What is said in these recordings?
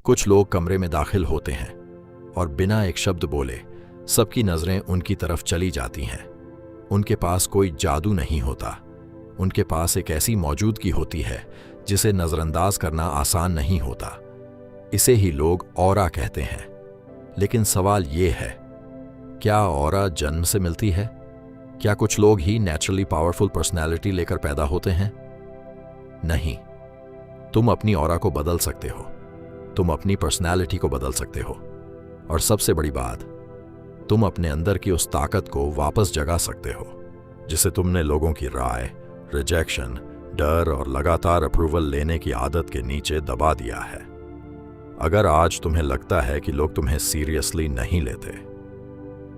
कुछ लोग कमरे में दाखिल होते हैं और बिना एक शब्द बोले सबकी नजरें उनकी तरफ चली जाती हैं। उनके पास कोई जादू नहीं होता, उनके पास एक ऐसी मौजूदगी होती है जिसे नजरअंदाज करना आसान नहीं होता। इसे ही लोग ऑरा कहते हैं। लेकिन सवाल ये है, क्या ऑरा जन्म से मिलती है? क्या कुछ लोग ही नेचुरली पावरफुल पर्सनैलिटी लेकर पैदा होते हैं? नहीं, तुम अपनी ऑरा को बदल सकते हो, तुम अपनी पर्सनैलिटी को बदल सकते हो, और सबसे बड़ी बात, तुम अपने अंदर की उस ताकत को वापस जगा सकते हो जिसे तुमने लोगों की राय, रिजेक्शन, डर और लगातार अप्रूवल लेने की आदत के नीचे दबा दिया है। अगर आज तुम्हें लगता है कि लोग तुम्हें सीरियसली नहीं लेते,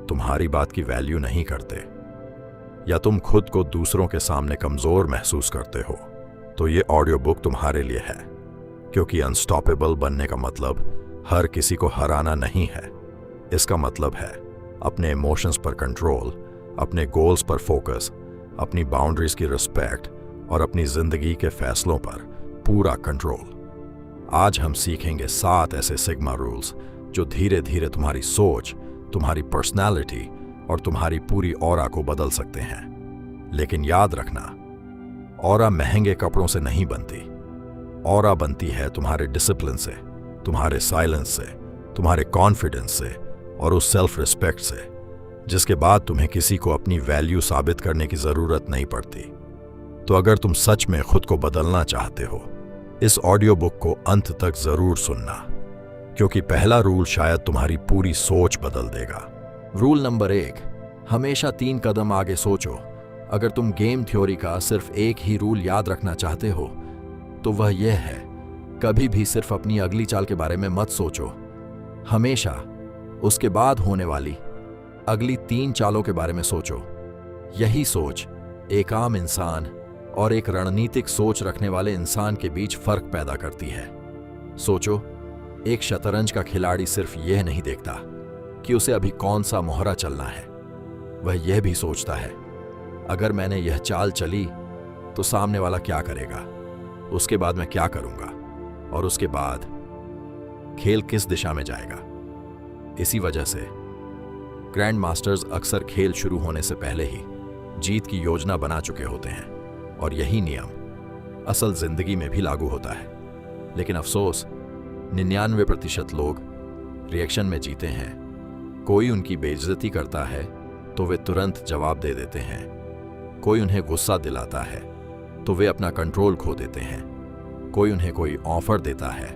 तुम्हारी बात की वैल्यू नहीं करते, या तुम खुद को दूसरों के सामने कमजोर महसूस करते हो, तो ये ऑडियो बुक तुम्हारे लिए है। क्योंकि अनस्टॉपेबल बनने का मतलब हर किसी को हराना नहीं है। इसका मतलब है अपने इमोशंस पर कंट्रोल, अपने गोल्स पर फोकस, अपनी बाउंड्रीज की रिस्पेक्ट और अपनी जिंदगी के फैसलों पर पूरा कंट्रोल। आज हम सीखेंगे 7 ऐसे सिग्मा रूल्स जो धीरे धीरे तुम्हारी सोच, तुम्हारी पर्सनालिटी और तुम्हारी पूरी ऑरा को बदल सकते हैं। लेकिन याद रखना, ऑरा महंगे कपड़ों से नहीं बनती। ऑरा बनती है तुम्हारे डिसिप्लिन से, तुम्हारे साइलेंस से, तुम्हारे कॉन्फिडेंस से और उस सेल्फ रिस्पेक्ट से, जिसके बाद तुम्हें किसी को अपनी वैल्यू साबित करने की जरूरत नहीं पड़ती। तो अगर तुम सच में खुद को बदलना चाहते हो, इस ऑडियो बुक को अंत तक जरूर सुनना, क्योंकि पहला रूल शायद तुम्हारी पूरी सोच बदल देगा। रूल नंबर 1, हमेशा 3 कदम आगे सोचो। अगर तुम गेम थ्योरी का सिर्फ एक ही रूल याद रखना चाहते हो, तो वह यह है, कभी भी सिर्फ अपनी अगली चाल के बारे में मत सोचो। हमेशा उसके बाद होने वाली अगली 3 चालों के बारे में सोचो। यही सोच एक आम इंसान और एक रणनीतिक सोच रखने वाले इंसान के बीच फर्क पैदा करती है। सोचो, एक शतरंज का खिलाड़ी सिर्फ यह नहीं देखता कि उसे अभी कौन सा मोहरा चलना है, वह यह भी सोचता है, अगर मैंने यह चाल चली तो सामने वाला क्या करेगा, उसके बाद मैं क्या करूंगा, और उसके बाद खेल किस दिशा में जाएगा। इसी वजह से ग्रैंड मास्टर्स अक्सर खेल शुरू होने से पहले ही जीत की योजना बना चुके होते हैं, और यही नियम असल जिंदगी में भी लागू होता है। लेकिन अफसोस, 99% लोग रिएक्शन में जीते हैं। कोई उनकी बेइज्जती करता है तो वे तुरंत जवाब दे देते हैं। कोई उन्हें गुस्सा दिलाता है तो वे अपना कंट्रोल खो देते हैं। कोई उन्हें कोई ऑफर देता है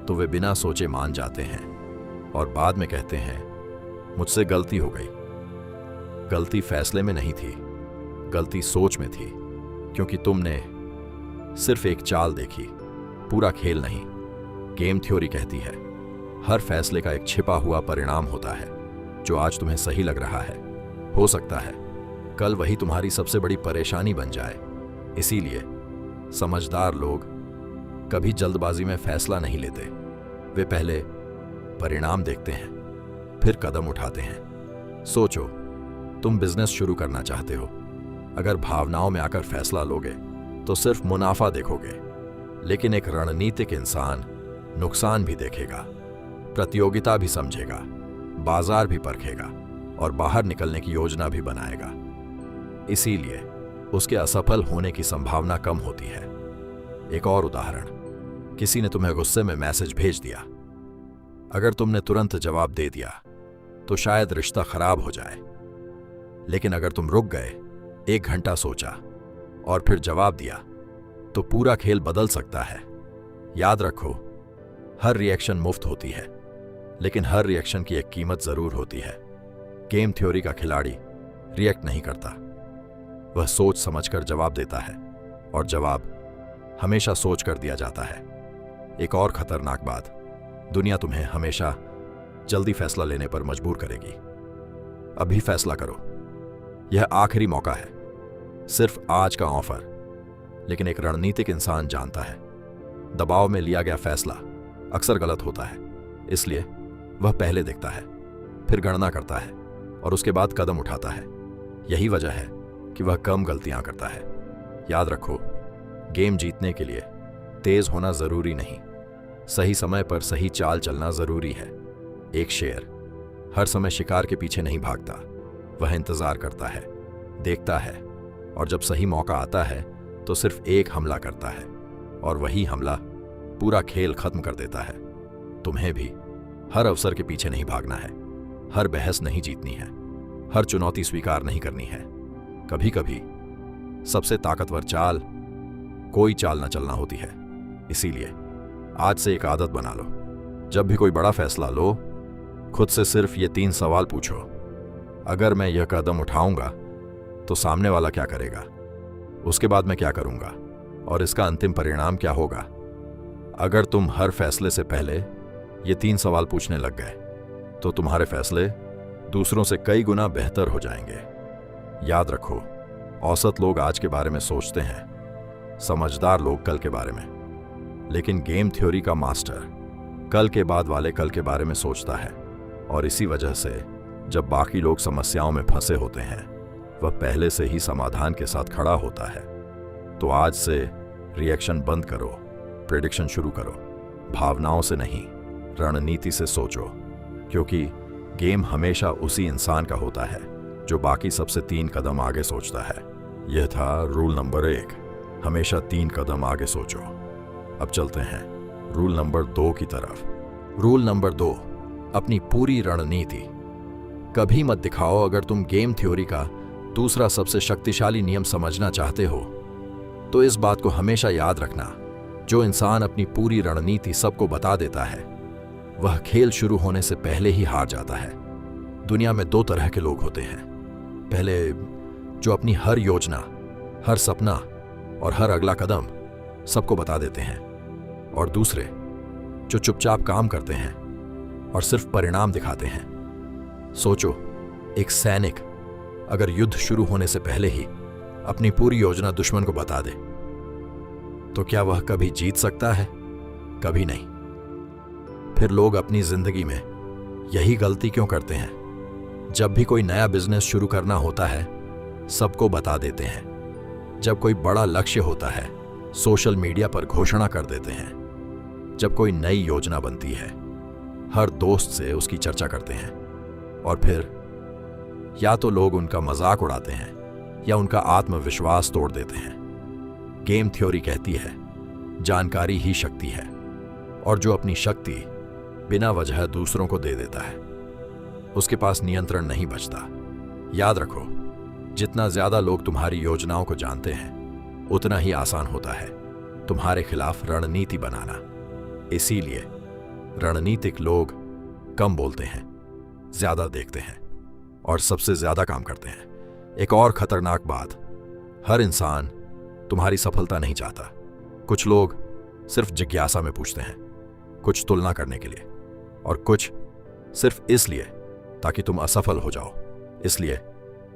तो वे बिना सोचे मान जाते हैं और बाद में कहते हैं, मुझसे गलती हो गई। गलती फैसले में नहीं थी, गलती सोच में थी, क्योंकि तुमने सिर्फ एक चाल देखी, पूरा खेल नहीं। गेम थ्योरी कहती है, हर फैसले का एक छिपा हुआ परिणाम होता है। जो आज तुम्हें सही लग रहा है, हो सकता है कल वही तुम्हारी सबसे बड़ी परेशानी बन जाए। इसीलिए समझदार लोग कभी जल्दबाजी में फैसला नहीं लेते। वे पहले परिणाम देखते हैं, फिर कदम उठाते हैं। सोचो, तुम बिजनेस शुरू करना चाहते हो। अगर भावनाओं में आकर फैसला लोगे तो सिर्फ मुनाफा देखोगे, लेकिन एक रणनीतिक इंसान नुकसान भी देखेगा, प्रतियोगिता भी समझेगा, बाजार भी परखेगा और बाहर निकलने की योजना भी बनाएगा। इसीलिए उसके असफल होने की संभावना कम होती है। एक और उदाहरण, किसी ने तुम्हें गुस्से में मैसेज भेज दिया। अगर तुमने तुरंत जवाब दे दिया तो शायद रिश्ता खराब हो जाए, लेकिन अगर तुम रुक गए, 1 घंटा सोचा और फिर जवाब दिया, तो पूरा खेल बदल सकता है। याद रखो, हर रिएक्शन मुफ्त होती है, लेकिन हर रिएक्शन की एक कीमत जरूर होती है। गेम थ्योरी का खिलाड़ी रिएक्ट नहीं करता, वह सोच समझकर जवाब देता है, और जवाब हमेशा सोच कर दिया जाता है। एक और खतरनाक बात, दुनिया तुम्हें हमेशा जल्दी फैसला लेने पर मजबूर करेगी। अभी फैसला करो, यह आखिरी मौका है, सिर्फ आज का ऑफर। लेकिन एक रणनीतिक इंसान जानता है, दबाव में लिया गया फैसला अक्सर गलत होता है। इसलिए वह पहले देखता है, फिर गणना करता है और उसके बाद कदम उठाता है। यही वजह है कि वह कम गलतियां करता है। याद रखो, गेम जीतने के लिए तेज होना जरूरी नहीं, सही समय पर सही चाल चलना जरूरी है। एक शेर हर समय शिकार के पीछे नहीं भागता, वह इंतजार करता है, देखता है, और जब सही मौका आता है तो सिर्फ एक हमला करता है, और वही हमला पूरा खेल खत्म कर देता है। तुम्हें भी हर अवसर के पीछे नहीं भागना है, हर बहस नहीं जीतनी है, हर चुनौती स्वीकार नहीं करनी है। कभी कभी सबसे ताकतवर चाल कोई चाल न चलना होती है। इसीलिए आज से एक आदत बना लो, जब भी कोई बड़ा फैसला लो, खुद से सिर्फ ये 3 सवाल पूछो। अगर मैं यह कदम उठाऊंगा तो सामने वाला क्या करेगा, उसके बाद मैं क्या करूंगा, और इसका अंतिम परिणाम क्या होगा। अगर तुम हर फैसले से पहले ये 3 सवाल पूछने लग गए तो तुम्हारे फैसले दूसरों से कई गुना बेहतर हो जाएंगे। याद रखो, औसत लोग आज के बारे में सोचते हैं, समझदार लोग कल के बारे में, लेकिन गेम थ्योरी का मास्टर कल के बाद वाले कल के बारे में सोचता है। और इसी वजह से जब बाकी लोग समस्याओं में फंसे होते हैं, वह पहले से ही समाधान के साथ खड़ा होता है। तो आज से रिएक्शन बंद करो, प्रेडिक्शन शुरू करो। भावनाओं से नहीं, रणनीति से सोचो, क्योंकि गेम हमेशा उसी इंसान का होता है जो बाकी सबसे 3 कदम आगे सोचता है। यह था रूल नंबर 1, हमेशा 3 कदम आगे सोचो। अब चलते हैं रूल नंबर 2 की तरफ। रूल नंबर 2, अपनी पूरी रणनीति कभी मत दिखाओ। अगर तुम गेम थ्योरी का दूसरा सबसे शक्तिशाली नियम समझना चाहते हो तो इस बात को हमेशा याद रखना, जो इंसान अपनी पूरी रणनीति सबको बता देता है, वह खेल शुरू होने से पहले ही हार जाता है। दुनिया में 2 तरह के लोग होते हैं। पहले, जो अपनी हर योजना, हर सपना और हर अगला कदम सबको बता देते हैं, और दूसरे जो चुपचाप काम करते हैं और सिर्फ परिणाम दिखाते हैं। सोचो, एक सैनिक अगर युद्ध शुरू होने से पहले ही अपनी पूरी योजना दुश्मन को बता दे तो क्या वह कभी जीत सकता है? कभी नहीं। फिर लोग अपनी जिंदगी में यही गलती क्यों करते हैं? जब भी कोई नया बिजनेस शुरू करना होता है, सबको बता देते हैं। जब कोई बड़ा लक्ष्य होता है, सोशल मीडिया पर घोषणा कर देते हैं। जब कोई नई योजना बनती है, हर दोस्त से उसकी चर्चा करते हैं, और फिर या तो लोग उनका मजाक उड़ाते हैं या उनका आत्मविश्वास तोड़ देते हैं। गेम थ्योरी कहती है, जानकारी ही शक्ति है, और जो अपनी शक्ति बिना वजह दूसरों को दे देता है, उसके पास नियंत्रण नहीं बचता। याद रखो, जितना ज्यादा लोग तुम्हारी योजनाओं को जानते हैं, उतना ही आसान होता है तुम्हारे खिलाफ रणनीति बनाना। इसीलिए रणनीतिक लोग कम बोलते हैं, ज्यादा देखते हैं और सबसे ज्यादा काम करते हैं। एक और खतरनाक बात, हर इंसान तुम्हारी सफलता नहीं चाहता। कुछ लोग सिर्फ जिज्ञासा में पूछते हैं, कुछ तुलना करने के लिए, और कुछ सिर्फ इसलिए ताकि तुम असफल हो जाओ। इसलिए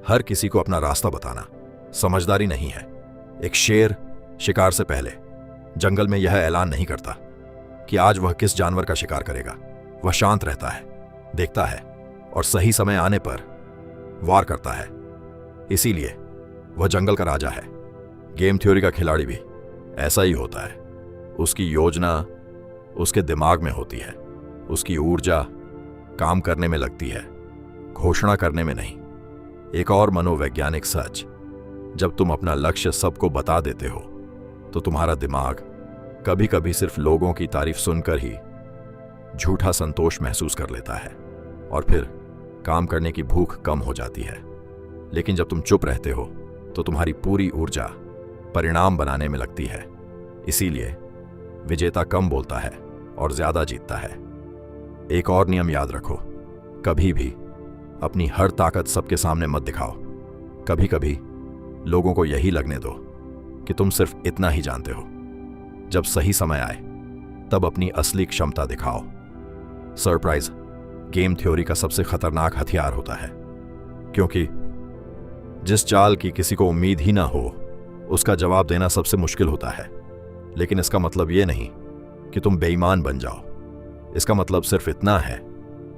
हर किसी को अपना रास्ता बताना समझदारी नहीं है। एक शेर शिकार से पहले जंगल में यह ऐलान नहीं करता कि आज वह किस जानवर का शिकार करेगा। वह शांत रहता है, देखता है, और सही समय आने पर वार करता है। इसीलिए वह जंगल का राजा है। गेम थ्योरी का खिलाड़ी भी ऐसा ही होता है। उसकी योजना उसके दिमाग में होती है, उसकी ऊर्जा काम करने में लगती है, घोषणा करने में नहीं। एक और मनोवैज्ञानिक सच, जब तुम अपना लक्ष्य सबको बता देते हो तो तुम्हारा दिमाग कभी कभी सिर्फ लोगों की तारीफ सुनकर ही झूठा संतोष महसूस कर लेता है, और फिर काम करने की भूख कम हो जाती है। लेकिन जब तुम चुप रहते हो तो तुम्हारी पूरी ऊर्जा परिणाम बनाने में लगती है। इसीलिए विजेता कम बोलता है और ज्यादा जीतता है। एक और नियम याद रखो, कभी भी अपनी हर ताकत सबके सामने मत दिखाओ। कभी कभी लोगों को यही लगने दो कि तुम सिर्फ इतना ही जानते हो। जब सही समय आए तब अपनी असली क्षमता दिखाओ। सरप्राइज गेम थ्योरी का सबसे खतरनाक हथियार होता है, क्योंकि जिस चाल की किसी को उम्मीद ही ना हो, उसका जवाब देना सबसे मुश्किल होता है। लेकिन इसका मतलब यह नहीं कि तुम बेईमान बन जाओ। इसका मतलब सिर्फ इतना है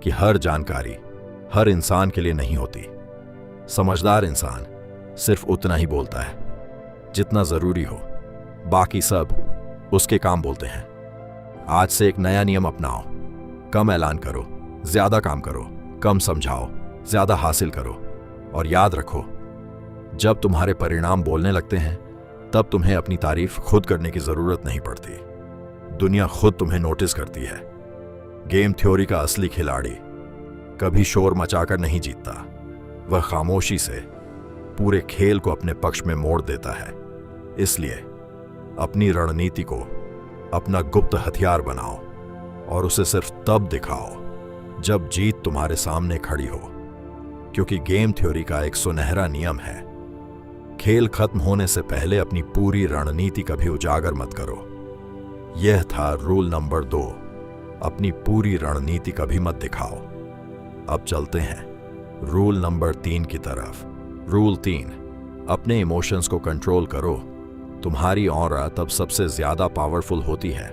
कि हर जानकारी हर इंसान के लिए नहीं होती। समझदार इंसान सिर्फ उतना ही बोलता है जितना जरूरी हो, बाकी सब उसके काम बोलते हैं। आज से एक नया नियम अपनाओ। कम ऐलान करो, ज्यादा काम करो। कम समझाओ, ज्यादा हासिल करो। और याद रखो, जब तुम्हारे परिणाम बोलने लगते हैं तब तुम्हें अपनी तारीफ खुद करने की जरूरत नहीं पड़ती। दुनिया खुद तुम्हें नोटिस करती है। गेम थ्योरी का असली खिलाड़ी कभी शोर मचाकर नहीं जीतता। वह खामोशी से पूरे खेल को अपने पक्ष में मोड़ देता है। इसलिए अपनी रणनीति को अपना गुप्त हथियार बनाओ और उसे सिर्फ तब दिखाओ जब जीत तुम्हारे सामने खड़ी हो। क्योंकि गेम थ्योरी का एक सुनहरा नियम है, खेल खत्म होने से पहले अपनी पूरी रणनीति कभी उजागर मत करो। यह था रूल नंबर 2, अपनी पूरी रणनीति कभी मत दिखाओ। अब चलते हैं रूल नंबर 3 की तरफ। रूल 3, अपने इमोशंस को कंट्रोल करो। तुम्हारी ऑरा तब सबसे ज्यादा पावरफुल होती है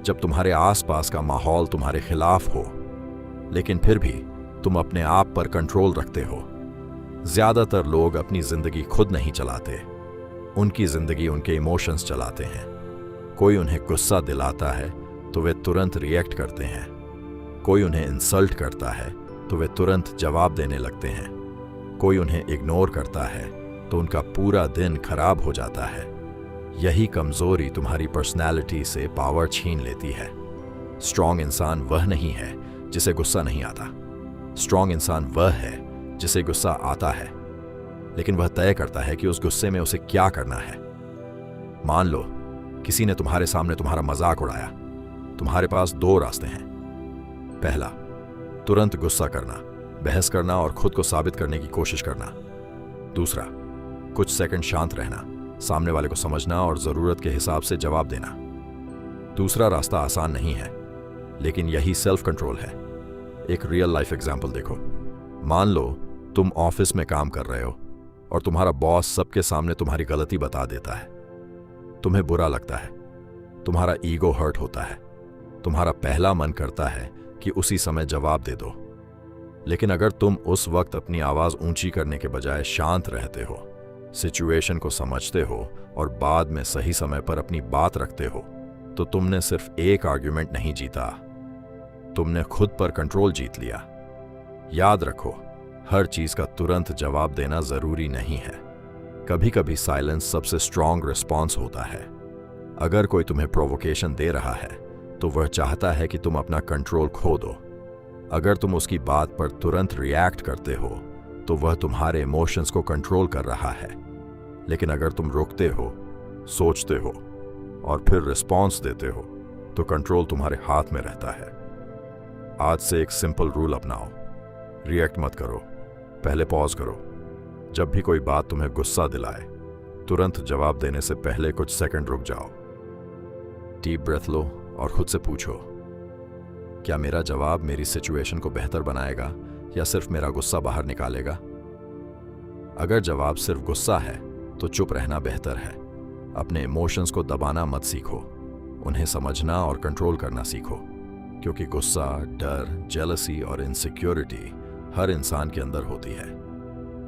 जब तुम्हारे आसपास का माहौल तुम्हारे खिलाफ हो, लेकिन फिर भी तुम अपने आप पर कंट्रोल रखते हो। ज्यादातर लोग अपनी जिंदगी खुद नहीं चलाते, उनकी जिंदगी उनके इमोशंस चलाते हैं। कोई उन्हें गुस्सा दिलाता है तो वे तुरंत रिएक्ट करते हैं। कोई उन्हें इंसल्ट करता है तो वे तुरंत जवाब देने लगते हैं। कोई उन्हें इग्नोर करता है तो उनका पूरा दिन खराब हो जाता है। यही कमजोरी तुम्हारी पर्सनैलिटी से पावर छीन लेती है। स्ट्रांग इंसान वह नहीं है जिसे गुस्सा नहीं आता। स्ट्रांग इंसान वह है जिसे गुस्सा आता है, लेकिन वह तय करता है कि उस गुस्से में उसे क्या करना है। मान लो किसी ने तुम्हारे सामने तुम्हारा मजाक उड़ाया। तुम्हारे पास 2 रास्ते हैं। पहला, तुरंत गुस्सा करना, बहस करना और खुद को साबित करने की कोशिश करना। दूसरा, कुछ सेकंड शांत रहना, सामने वाले को समझना और जरूरत के हिसाब से जवाब देना। दूसरा रास्ता आसान नहीं है, लेकिन यही सेल्फ कंट्रोल है। एक रियल लाइफ एग्जाम्पल देखो। मान लो तुम ऑफिस में काम कर रहे हो और तुम्हारा बॉस सबके सामने तुम्हारी गलती बता देता है। तुम्हें बुरा लगता है, तुम्हारा ईगो हर्ट होता है। तुम्हारा पहला मन करता है कि उसी समय जवाब दे दो। लेकिन अगर तुम उस वक्त अपनी आवाज ऊंची करने के बजाय शांत रहते हो, सिचुएशन को समझते हो और बाद में सही समय पर अपनी बात रखते हो, तो तुमने सिर्फ एक आर्ग्यूमेंट नहीं जीता, तुमने खुद पर कंट्रोल जीत लिया। याद रखो, हर चीज का तुरंत जवाब देना जरूरी नहीं है। कभी कभी साइलेंस सबसे स्ट्रांग रिस्पॉन्स होता है। अगर कोई तुम्हें प्रोवोकेशन दे रहा है तो वह चाहता है कि तुम अपना कंट्रोल खो दो। अगर तुम उसकी बात पर तुरंत रिएक्ट करते हो तो वह तुम्हारे इमोशंस को कंट्रोल कर रहा है। लेकिन अगर तुम रुकते हो, सोचते हो और फिर रिस्पॉन्स देते हो तो कंट्रोल तुम्हारे हाथ में रहता है। आज से एक सिंपल रूल अपनाओ, रिएक्ट मत करो, पहले पॉज करो। जब भी कोई बात तुम्हें गुस्सा दिलाए, तुरंत जवाब देने से पहले कुछ सेकंड रुक जाओ। डीप ब्रेथ लो और खुद से पूछो, क्या मेरा जवाब मेरी सिचुएशन को बेहतर बनाएगा या सिर्फ मेरा गुस्सा बाहर निकालेगा? अगर जवाब सिर्फ गुस्सा है तो चुप रहना बेहतर है। अपने इमोशंस को दबाना मत सीखो, उन्हें समझना और कंट्रोल करना सीखो। क्योंकि गुस्सा, डर, जेलसी और इनसिक्योरिटी हर इंसान के अंदर होती है।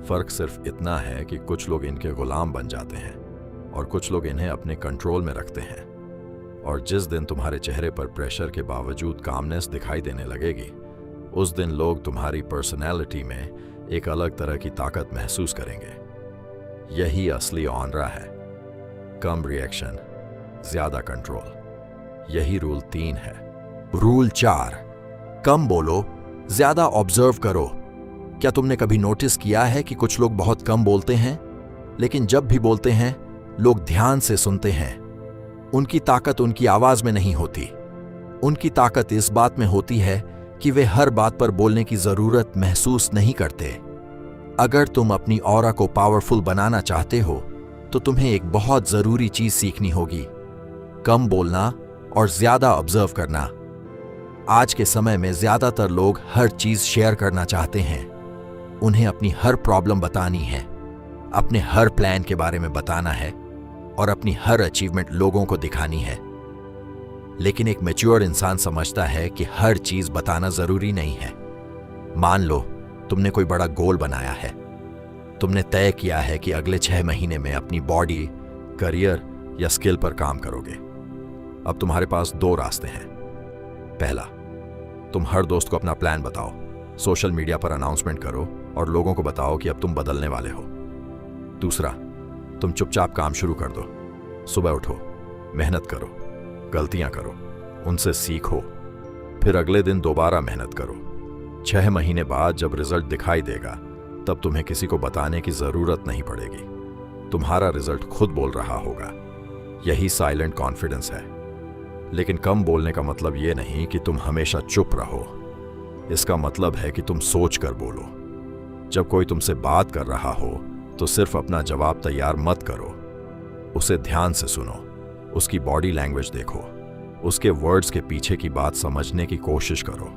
फर्क सिर्फ इतना है कि कुछ लोग इनके गुलाम बन जाते हैं और कुछ लोग इन्हें अपने कंट्रोल में रखते हैं। और जिस दिन तुम्हारे चेहरे पर प्रेशर के बावजूद कामनेस दिखाई देने लगेगी, उस दिन लोग तुम्हारी पर्सनैलिटी में एक अलग तरह की ताकत महसूस करेंगे। यही असली ऑनरा है। कम रिएक्शन, ज्यादा कंट्रोल। यही रूल 3 है। रूल 4, कम बोलो, ज्यादा ऑब्जर्व करो। क्या तुमने कभी नोटिस किया है कि कुछ लोग बहुत कम बोलते हैं, लेकिन जब भी बोलते हैं लोग ध्यान से सुनते हैं? उनकी ताकत उनकी आवाज में नहीं होती, उनकी ताकत इस बात में होती है कि वे हर बात पर बोलने की जरूरत महसूस नहीं करते। अगर तुम अपनी ऑरा को पावरफुल बनाना चाहते हो तो तुम्हें एक बहुत जरूरी चीज सीखनी होगी, कम बोलना और ज्यादा ऑब्जर्व करना। आज के समय में ज्यादातर लोग हर चीज शेयर करना चाहते हैं। उन्हें अपनी हर प्रॉब्लम बतानी है, अपने हर प्लान के बारे में बताना है और अपनी हर अचीवमेंट लोगों को दिखानी है। लेकिन एक मैच्योर इंसान समझता है कि हर चीज बताना जरूरी नहीं है। मान लो तुमने कोई बड़ा गोल बनाया है। तुमने तय किया है कि अगले 6 महीने में अपनी बॉडी, करियर या स्किल पर काम करोगे। अब तुम्हारे पास 2 रास्ते हैं। पहला, तुम हर दोस्त को अपना प्लान बताओ, सोशल मीडिया पर अनाउंसमेंट करो और लोगों को बताओ कि अब तुम बदलने वाले हो। दूसरा, तुम चुपचाप काम शुरू कर दो। सुबह उठो, मेहनत करो, गलतियां करो, उनसे सीखो, फिर अगले दिन दोबारा मेहनत करो। 6 महीने बाद जब रिजल्ट दिखाई देगा तब तुम्हें किसी को बताने की जरूरत नहीं पड़ेगी। तुम्हारा रिजल्ट खुद बोल रहा होगा। यही साइलेंट कॉन्फिडेंस है। लेकिन कम बोलने का मतलब यह नहीं कि तुम हमेशा चुप रहो। इसका मतलब है कि तुम सोच कर बोलो। जब कोई तुमसे बात कर रहा हो तो सिर्फ अपना जवाब तैयार मत करो, उसे ध्यान से सुनो, उसकी बॉडी लैंग्वेज देखो, उसके वर्ड्स के पीछे की बात समझने की कोशिश करो।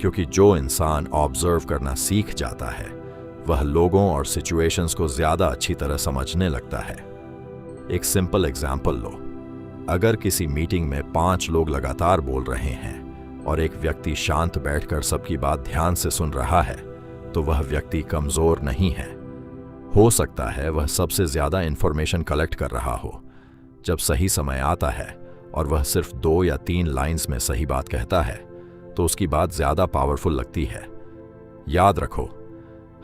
क्योंकि जो इंसान ऑब्जर्व करना सीख जाता है वह लोगों और सिचुएशंस को ज्यादा अच्छी तरह समझने लगता है। एक सिंपल एग्जाम्पल लो। अगर किसी मीटिंग में 5 लोग लगातार बोल रहे हैं और एक व्यक्ति शांत बैठकर सबकी बात ध्यान से सुन रहा है तो वह व्यक्ति कमजोर नहीं है। हो सकता है वह सबसे ज्यादा इंफॉर्मेशन कलेक्ट कर रहा हो। जब सही समय आता है और वह सिर्फ 2 या 3 लाइंस में सही बात कहता है तो उसकी बात ज्यादा पावरफुल लगती है। याद रखो,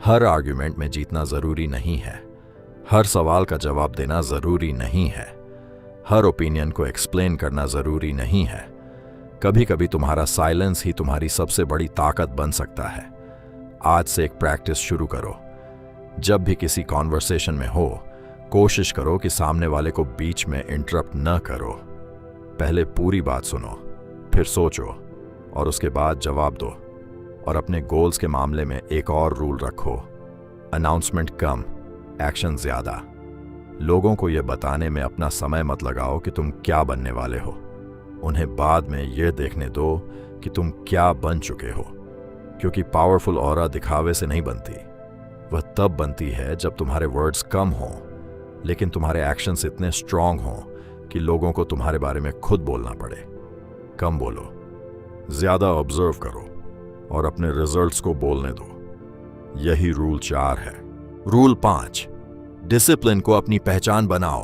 हर आर्ग्यूमेंट में जीतना जरूरी नहीं है, हर सवाल का जवाब देना जरूरी नहीं है, हर ओपिनियन को एक्सप्लेन करना जरूरी नहीं है। कभी कभी तुम्हारा साइलेंस ही तुम्हारी सबसे बड़ी ताकत बन सकता है। आज से एक प्रैक्टिस शुरू करो। जब भी किसी कॉन्वर्सेशन में हो, कोशिश करो कि सामने वाले को बीच में इंटरप्ट न करो। पहले पूरी बात सुनो, फिर सोचो और उसके बाद जवाब दो। और अपने गोल्स के मामले में एक और रूल रखो, अनाउंसमेंट कम, एक्शन ज्यादा। लोगों को यह बताने में अपना समय मत लगाओ कि तुम क्या बनने वाले हो। उन्हें बाद में यह देखने दो कि तुम क्या बन चुके हो। क्योंकि पावरफुल ऑरा दिखावे से नहीं बनती, वह तब बनती है जब तुम्हारे वर्ड्स कम हों लेकिन तुम्हारे एक्शंस इतने स्ट्रांग हों कि लोगों को तुम्हारे बारे में खुद बोलना पड़े। कम बोलो, ज्यादा ऑब्जर्व करो और अपने रिजल्ट्स को बोलने दो। यही रूल 4 है। रूल 5, डिसिप्लिन को अपनी पहचान बनाओ।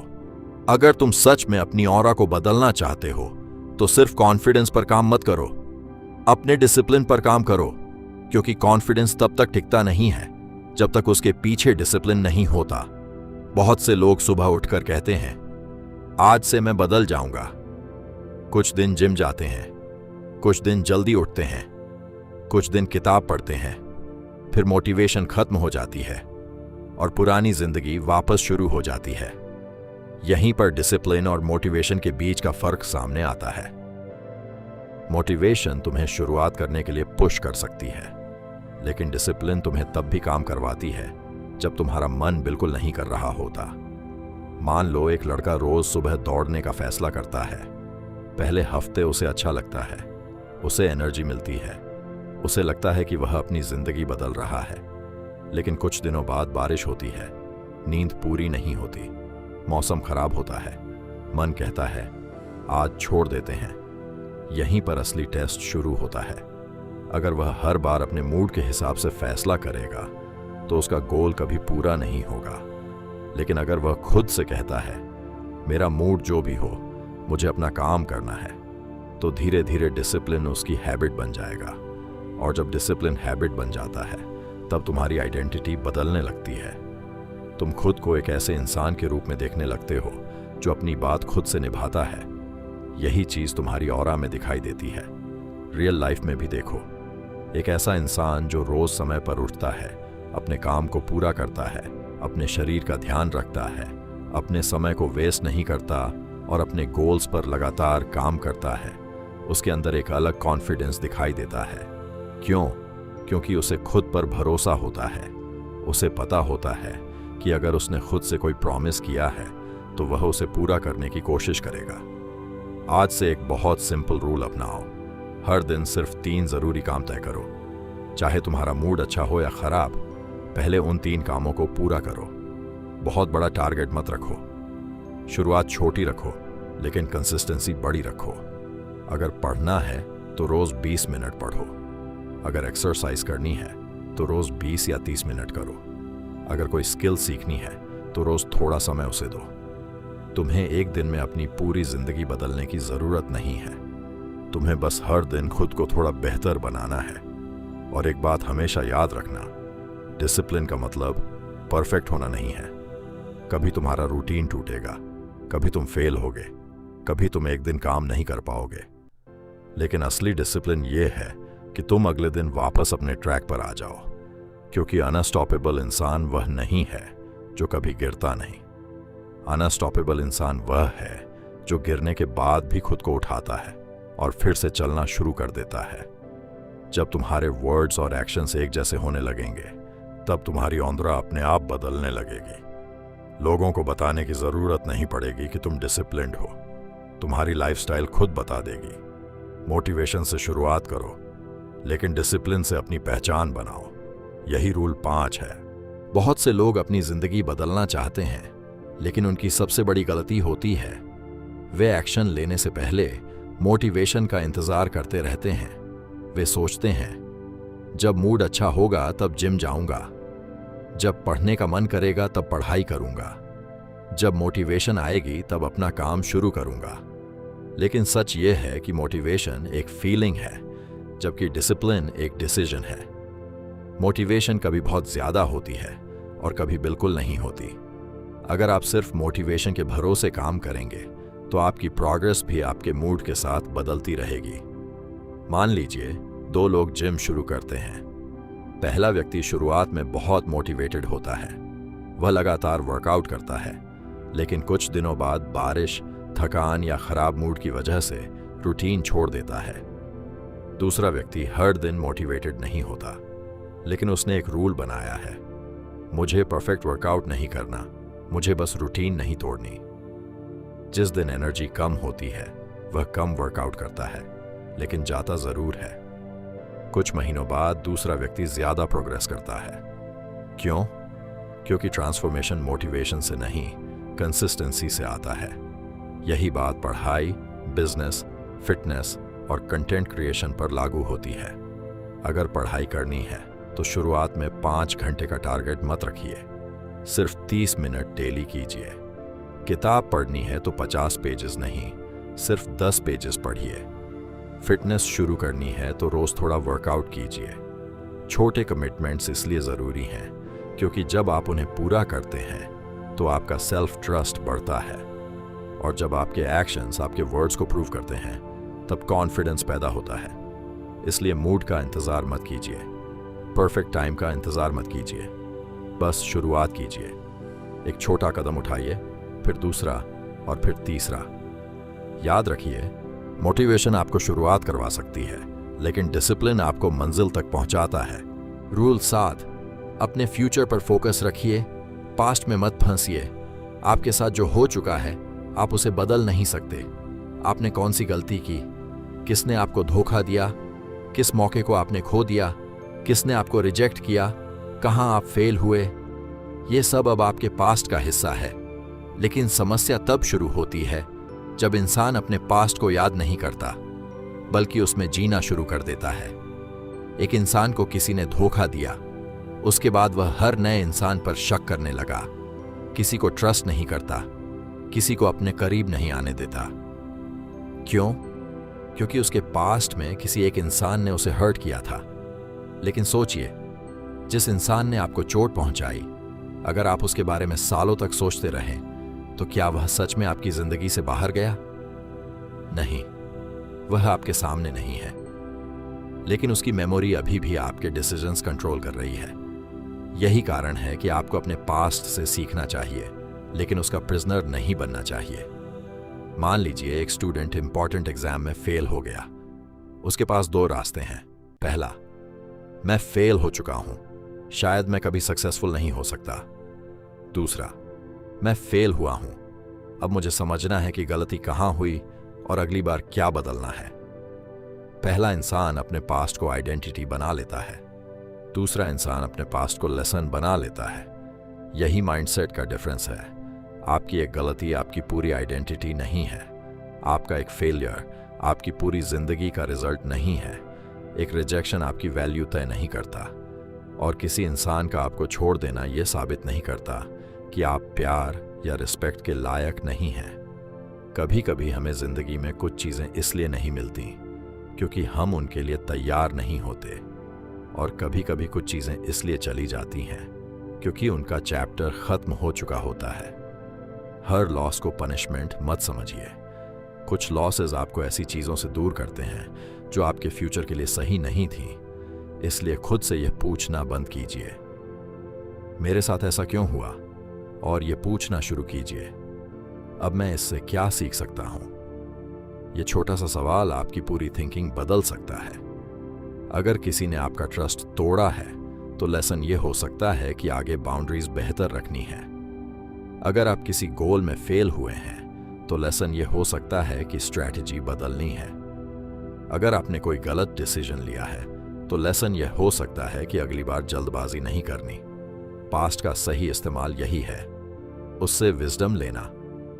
अगर तुम सच में अपनी ऑरा को बदलना चाहते हो तो सिर्फ कॉन्फिडेंस पर काम मत करो, अपने डिसिप्लिन पर काम करो। क्योंकि कॉन्फिडेंस तब तक टिकता नहीं है जब तक उसके पीछे डिसिप्लिन नहीं होता। बहुत से लोग सुबह उठकर कहते हैं, आज से मैं बदल जाऊंगा। कुछ दिन जिम जाते हैं, कुछ दिन जल्दी उठते हैं, कुछ दिन किताब पढ़ते हैं, फिर मोटिवेशन खत्म हो जाती है और पुरानी जिंदगी वापस शुरू हो जाती है। यहीं पर डिसिप्लिन और मोटिवेशन के बीच का फर्क सामने आता है। मोटिवेशन तुम्हें शुरुआत करने के लिए पुश कर सकती है, लेकिन डिसिप्लिन तुम्हें तब भी काम करवाती है जब तुम्हारा मन बिल्कुल नहीं कर रहा होता। मान लो एक लड़का रोज सुबह दौड़ने का फैसला करता है। पहले हफ्ते उसे अच्छा लगता है, उसे एनर्जी मिलती है, उसे लगता है कि वह अपनी जिंदगी बदल रहा है। लेकिन कुछ दिनों बाद बारिश होती है, नींद पूरी नहीं होती, मौसम खराब होता है, मन कहता है आज छोड़ देते हैं। यहीं पर असली टेस्ट शुरू होता है। अगर वह हर बार अपने मूड के हिसाब से फैसला करेगा तो उसका गोल कभी पूरा नहीं होगा। लेकिन अगर वह खुद से कहता है मेरा मूड जो भी हो, मुझे अपना काम करना है, तो धीरे धीरे डिसिप्लिन उसकी हैबिट बन जाएगा। और जब डिसिप्लिन हैबिट बन जाता है तब तुम्हारी आइडेंटिटी बदलने लगती है। तुम खुद को एक ऐसे इंसान के रूप में देखने लगते हो जो अपनी बात खुद से निभाता है। यही चीज तुम्हारी ऑरा में दिखाई देती है। रियल लाइफ में भी देखो, एक ऐसा इंसान जो रोज समय पर उठता है, अपने काम को पूरा करता है, अपने शरीर का ध्यान रखता है, अपने समय को वेस्ट नहीं करता और अपने गोल्स पर लगातार काम करता है, उसके अंदर एक अलग कॉन्फिडेंस दिखाई देता है। क्यों? क्योंकि उसे खुद पर भरोसा होता है। उसे पता होता है कि अगर उसने खुद से कोई प्रॉमिस किया है तो वह उसे पूरा करने की कोशिश करेगा। आज से एक बहुत सिंपल रूल अपनाओ। हर दिन सिर्फ 3 जरूरी काम तय करो। चाहे तुम्हारा मूड अच्छा हो या खराब, पहले उन 3 कामों को पूरा करो। बहुत बड़ा टारगेट मत रखो, शुरुआत छोटी रखो, लेकिन कंसिस्टेंसी बड़ी रखो। अगर पढ़ना है तो रोज 20 मिनट पढ़ो। अगर एक्सरसाइज करनी है तो रोज 20 या 30 मिनट करो। अगर कोई स्किल सीखनी है तो रोज थोड़ा समय उसे दो। तुम्हें एक दिन में अपनी पूरी जिंदगी बदलने की जरूरत नहीं है। तुम्हें बस हर दिन खुद को थोड़ा बेहतर बनाना है। और एक बात हमेशा याद रखना, डिसिप्लिन का मतलब परफेक्ट होना नहीं है। कभी तुम्हारा रूटीन टूटेगा, कभी तुम फेल होगे, कभी तुम एक दिन काम नहीं कर पाओगे, लेकिन असली डिसिप्लिन ये है कि तुम अगले दिन वापस अपने ट्रैक पर आ जाओ। क्योंकि अनस्टॉपेबल इंसान वह नहीं है जो कभी गिरता नहीं। अनस्टॉपेबल इंसान वह है जो गिरने के बाद भी खुद को उठाता है और फिर से चलना शुरू कर देता है। जब तुम्हारे वर्ड्स और एक्शंस एक जैसे होने लगेंगे, तब तुम्हारी औंदरा अपने आप बदलने लगेगी। लोगों को बताने की जरूरत नहीं पड़ेगी कि तुम डिसिप्लिन्ड हो, तुम्हारी लाइफस्टाइल खुद बता देगी। मोटिवेशन से शुरुआत करो, लेकिन डिसिप्लिन से अपनी पहचान बनाओ। यही रूल 5 है। बहुत से लोग अपनी जिंदगी बदलना चाहते हैं, लेकिन उनकी सबसे बड़ी गलती होती है वे एक्शन लेने से पहले मोटिवेशन का इंतजार करते रहते हैं। वे सोचते हैं जब मूड अच्छा होगा तब जिम जाऊंगा, जब पढ़ने का मन करेगा तब पढ़ाई करूंगा, जब मोटिवेशन आएगी तब अपना काम शुरू करूंगा। लेकिन सच ये है कि मोटिवेशन एक फीलिंग है, जबकि डिसिप्लिन एक डिसीजन है। मोटिवेशन कभी बहुत ज्यादा होती है और कभी बिल्कुल नहीं होती। अगर आप सिर्फ मोटिवेशन के भरोसे काम करेंगे तो आपकी प्रोग्रेस भी आपके मूड के साथ बदलती रहेगी। मान लीजिए 2 लोग जिम शुरू करते हैं। पहला व्यक्ति शुरुआत में बहुत मोटिवेटेड होता है, वह लगातार वर्कआउट करता है, लेकिन कुछ दिनों बाद बारिश, थकान या खराब मूड की वजह से रूटीन छोड़ देता है। दूसरा व्यक्ति हर दिन मोटिवेटेड नहीं होता, लेकिन उसने एक रूल बनाया है, मुझे परफेक्ट वर्कआउट नहीं करना, मुझे बस रूटीन नहीं तोड़नी। जिस दिन एनर्जी कम होती है वह कम वर्कआउट करता है, लेकिन जाता जरूर है। कुछ महीनों बाद दूसरा व्यक्ति ज्यादा प्रोग्रेस करता है। क्यों? क्योंकि ट्रांसफॉर्मेशन मोटिवेशन से नहीं, कंसिस्टेंसी से आता है। यही बात पढ़ाई, बिजनेस, फिटनेस और कंटेंट क्रिएशन पर लागू होती है। अगर पढ़ाई करनी है तो शुरुआत में 5 घंटे का टारगेट मत रखिए, सिर्फ 30 मिनट डेली कीजिए। किताब पढ़नी है तो 50 पेजेस नहीं, सिर्फ 10 पेजेस पढ़िए। फिटनेस शुरू करनी है तो रोज थोड़ा वर्कआउट कीजिए। छोटे कमिटमेंट्स इसलिए जरूरी हैं क्योंकि जब आप उन्हें पूरा करते हैं तो आपका सेल्फ ट्रस्ट बढ़ता है, और जब आपके एक्शंस आपके वर्ड्स को प्रूव करते हैं तब कॉन्फिडेंस पैदा होता है। इसलिए मूड का इंतजार मत कीजिए, परफेक्ट टाइम का इंतजार मत कीजिए, बस शुरुआत कीजिए। एक छोटा कदम उठाइए, फिर दूसरा और फिर तीसरा। याद रखिए, मोटिवेशन आपको शुरुआत करवा सकती है, लेकिन डिसिप्लिन आपको मंजिल तक पहुंचाता है। रूल 7, अपने फ्यूचर पर फोकस रखिए, पास्ट में मत फंसिए। आपके साथ जो हो चुका है आप उसे बदल नहीं सकते। आपने कौन सी गलती की, किसने आपको धोखा दिया, किस मौके को आपने खो दिया, किसने आपको रिजेक्ट किया, कहाँ आप फेल हुए, ये सब अब आपके पास्ट का हिस्सा है। लेकिन समस्या तब शुरू होती है जब इंसान अपने पास्ट को याद नहीं करता, बल्कि उसमें जीना शुरू कर देता है। एक इंसान को किसी ने धोखा दिया, उसके बाद वह हर नए इंसान पर शक करने लगा, किसी को ट्रस्ट नहीं करता, किसी को अपने करीब नहीं आने देता। क्यों? क्योंकि उसके पास्ट में किसी एक इंसान ने उसे हर्ट किया था। लेकिन सोचिए, जिस इंसान ने आपको चोट पहुंचाई, अगर आप उसके बारे में सालों तक सोचते रहें तो क्या वह सच में आपकी जिंदगी से बाहर गया? नहीं, वह आपके सामने नहीं है, लेकिन उसकी मेमोरी अभी भी आपके डिसीजंस कंट्रोल कर रही है। यही कारण है कि आपको अपने पास्ट से सीखना चाहिए, लेकिन उसका प्रिजनर नहीं बनना चाहिए। मान लीजिए एक स्टूडेंट इंपॉर्टेंट एग्जाम में फेल हो गया। उसके पास 2 रास्ते हैं। पहला, मैं फेल हो चुका हूं, शायद मैं कभी सक्सेसफुल नहीं हो सकता। दूसरा, मैं फेल हुआ हूं, अब मुझे समझना है कि गलती कहां हुई और अगली बार क्या बदलना है। पहला इंसान अपने पास्ट को आइडेंटिटी बना लेता है, दूसरा इंसान अपने पास्ट को लेसन बना लेता है। यही माइंडसेट का डिफरेंस है। आपकी एक गलती आपकी पूरी आइडेंटिटी नहीं है। आपका एक फेलियर आपकी पूरी जिंदगी का रिजल्ट नहीं है। एक रिजेक्शन आपकी वैल्यू तय नहीं करता, और किसी इंसान का आपको छोड़ देना यह साबित नहीं करता कि आप प्यार या रिस्पेक्ट के लायक नहीं हैं। कभी कभी हमें जिंदगी में कुछ चीजें इसलिए नहीं मिलती क्योंकि हम उनके लिए तैयार नहीं होते। और कभी कभी कुछ चीज़ें इसलिए चली जाती हैं क्योंकि उनका चैप्टर खत्म हो चुका होता है। हर लॉस को पनिशमेंट मत समझिए। कुछ लॉसेस आपको ऐसी चीज़ों से दूर करते हैं जो आपके फ्यूचर के लिए सही नहीं थी। इसलिए खुद से यह पूछना बंद कीजिए, मेरे साथ ऐसा क्यों हुआ, और ये पूछना शुरू कीजिए, अब मैं इससे क्या सीख सकता हूं। यह छोटा सा सवाल आपकी पूरी थिंकिंग बदल सकता है। अगर किसी ने आपका ट्रस्ट तोड़ा है तो लेसन ये हो सकता है कि आगे बाउंड्रीज बेहतर रखनी है। अगर आप किसी गोल में फेल हुए हैं तो लेसन ये हो सकता है कि स्ट्रैटेजी बदलनी है। अगर आपने कोई गलत डिसीजन लिया है तो लेसन यह हो सकता है कि अगली बार जल्दबाजी नहीं करनी। पास्ट का सही इस्तेमाल यही है, उससे विजडम लेना,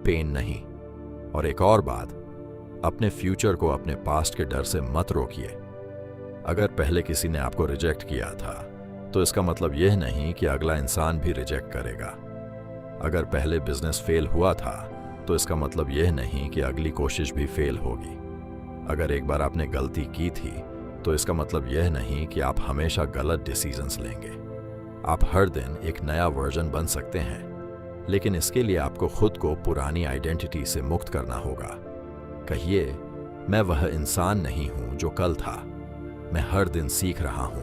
पेन नहीं। और एक और बात, अपने फ्यूचर को अपने पास्ट के डर से मत रोकिए। अगर पहले किसी ने आपको रिजेक्ट किया था तो इसका मतलब यह नहीं कि अगला इंसान भी रिजेक्ट करेगा। अगर पहले बिजनेस फेल हुआ था तो इसका मतलब यह नहीं कि अगली कोशिश भी फेल होगी। अगर एक बार आपने गलती की थी तो इसका मतलब यह नहीं कि आप हमेशा गलत डिसीजंस लेंगे। आप हर दिन एक नया वर्जन बन सकते हैं, लेकिन इसके लिए आपको खुद को पुरानी आइडेंटिटी से मुक्त करना होगा। कहिए, मैं वह इंसान नहीं हूं जो कल था। मैं हर दिन सीख रहा हूं,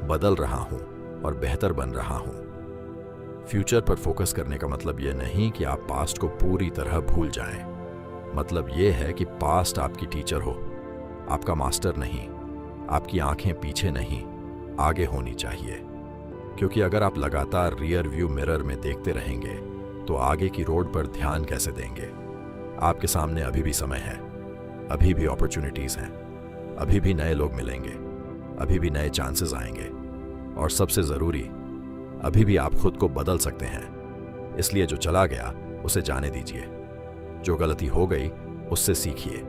बदल रहा हूं और बेहतर बन रहा हूं। फ्यूचर पर फोकस करने का मतलब यह नहीं कि आप पास्ट को पूरी तरह भूल जाएं। मतलब यह है कि पास्ट आपकी टीचर हो, आपका मास्टर नहीं। आपकी आंखें पीछे नहीं, आगे होनी चाहिए। क्योंकि अगर आप लगातार रियर व्यू मिरर में देखते रहेंगे तो आगे की रोड पर ध्यान कैसे देंगे। आपके सामने अभी भी समय है, अभी भी अपॉर्चुनिटीज हैं, अभी भी नए लोग मिलेंगे, अभी भी नए चांसेस आएंगे, और सबसे जरूरी, अभी भी आप खुद को बदल सकते हैं। इसलिए जो चला गया उसे जाने दीजिए, जो गलती हो गई उससे सीखिए,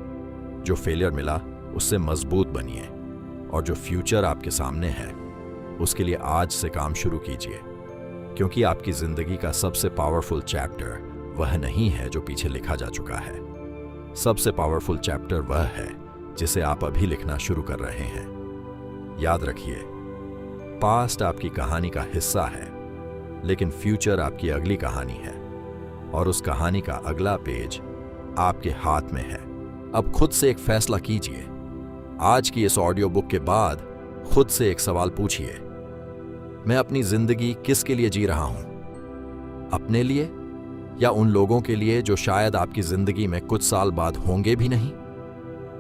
जो फेलियर मिला उससे मजबूत बनिए, और जो फ्यूचर आपके सामने है उसके लिए आज से काम शुरू कीजिए। क्योंकि आपकी जिंदगी का सबसे पावरफुल चैप्टर वह नहीं है जो पीछे लिखा जा चुका है। सबसे पावरफुल चैप्टर वह है जिसे आप अभी लिखना शुरू कर रहे हैं। याद रखिए, पास्ट आपकी कहानी का हिस्सा है, लेकिन फ्यूचर आपकी अगली कहानी है, और उस कहानी का अगला पेज आपके हाथ में है। अब खुद से एक फैसला कीजिए। आज की इस ऑडियो बुक के बाद खुद से एक सवाल पूछिए, मैं अपनी जिंदगी किसके लिए जी रहा हूं? अपने लिए या उन लोगों के लिए जो शायद आपकी जिंदगी में कुछ साल बाद होंगे भी नहीं?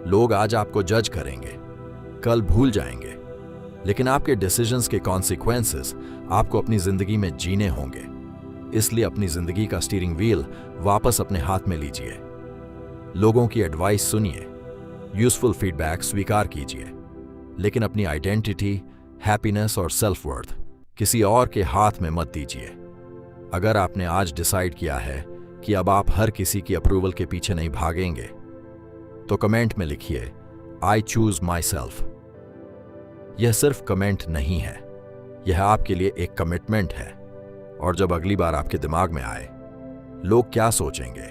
लोग आज आपको जज करेंगे, कल भूल जाएंगे, लेकिन आपके डिसीजंस के कॉन्सिक्वेंसेस आपको अपनी जिंदगी में जीने होंगे। इसलिए अपनी जिंदगी का स्टीयरिंग व्हील वापस अपने हाथ में लीजिए। लोगों की एडवाइस सुनिए, यूजफुल फीडबैक स्वीकार कीजिए, लेकिन अपनी आइडेंटिटी, हैप्पीनेस और सेल्फ वर्थ किसी और के हाथ में मत दीजिए। अगर आपने आज डिसाइड किया है कि अब आप हर किसी की अप्रूवल के पीछे नहीं भागेंगे, तो कमेंट में लिखिए, आई चूज माई सेल्फ। यह सिर्फ कमेंट नहीं है, यह आपके लिए एक कमिटमेंट है। और जब अगली बार आपके दिमाग में आए, लोग क्या सोचेंगे,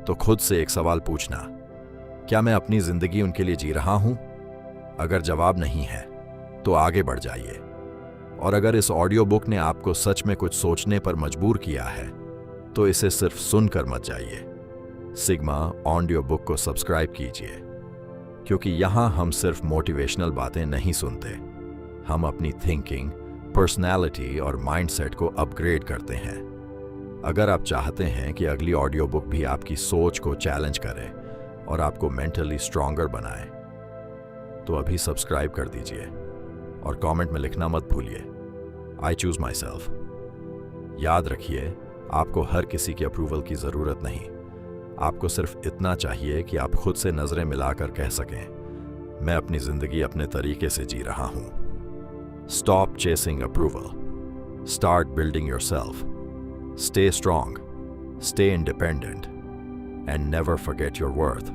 तो खुद से एक सवाल पूछना, क्या मैं अपनी जिंदगी उनके लिए जी रहा हूं? अगर जवाब नहीं है तो आगे बढ़ जाइए। और अगर इस ऑडियो बुक ने आपको सच में कुछ सोचने पर मजबूर किया है तो इसे सिर्फ सुनकर मत जाइए। सिग्मा ऑडियो बुक को सब्सक्राइब कीजिए, क्योंकि यहां हम सिर्फ मोटिवेशनल बातें नहीं सुनते, हम अपनी थिंकिंग, पर्सनैलिटी और माइंडसेट को अपग्रेड करते हैं। अगर आप चाहते हैं कि अगली ऑडियो बुक भी आपकी सोच को चैलेंज करे और आपको मेंटली स्ट्रॉन्गर बनाए, तो अभी सब्सक्राइब कर दीजिए और कमेंट में लिखना मत भूलिए, आई चूज माई सेल्फ। याद रखिए, आपको हर किसी की अप्रूवल की जरूरत नहीं। आपको सिर्फ इतना चाहिए कि आप खुद से नजरें मिलाकर कह सकें, मैं अपनी जिंदगी अपने तरीके से जी रहा हूं। Stop chasing approval, start building yourself. Stay strong, stay independent, and never forget your worth.